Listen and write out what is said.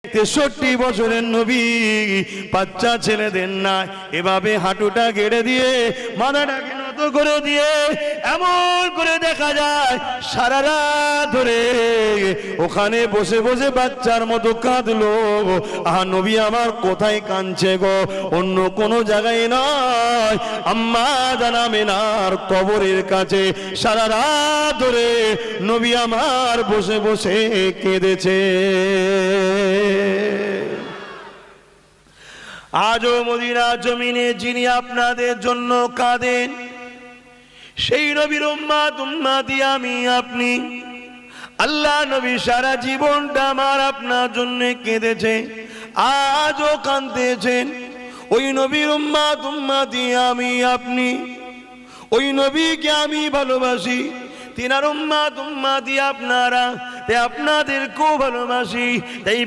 63 বছরের নবী বাচ্চা ছেলেদের না এভাবে হাঁটুটা গেড়ে দিয়ে মাথাটাকে নত করে দিয়ে এমন করে দেখা যায় সারা রাত ধরে ওখানে বসে বসে বাচ্চার মতো কাঁদলো। আহা নবী আমার কোথায় কাঁদছে গো? অন্য কোনো জায়গায় নয়, আম্মা জানা আমেনার কবরের কাছে সারা রাত ধরে নবী আমার বসে বসে কেঁদেছে। আজও মদিনা জমিনে যিনি আপনাদের জন্য কাঁদেন সেই নবীর উম্মতি আমি আপনি। আল্লাহ নবী সারা জীবনটা আমার আপনার জন্য কেঁদেছে, আজও কাঁদতেছেন। ওই নবীর উম্মতি আমি আপনি, ওই নবীকে আমি ভালোবাসি, তিনার উম্মতি আপনারা, তাই আপনাদেরকেও ভালোবাসি। তাই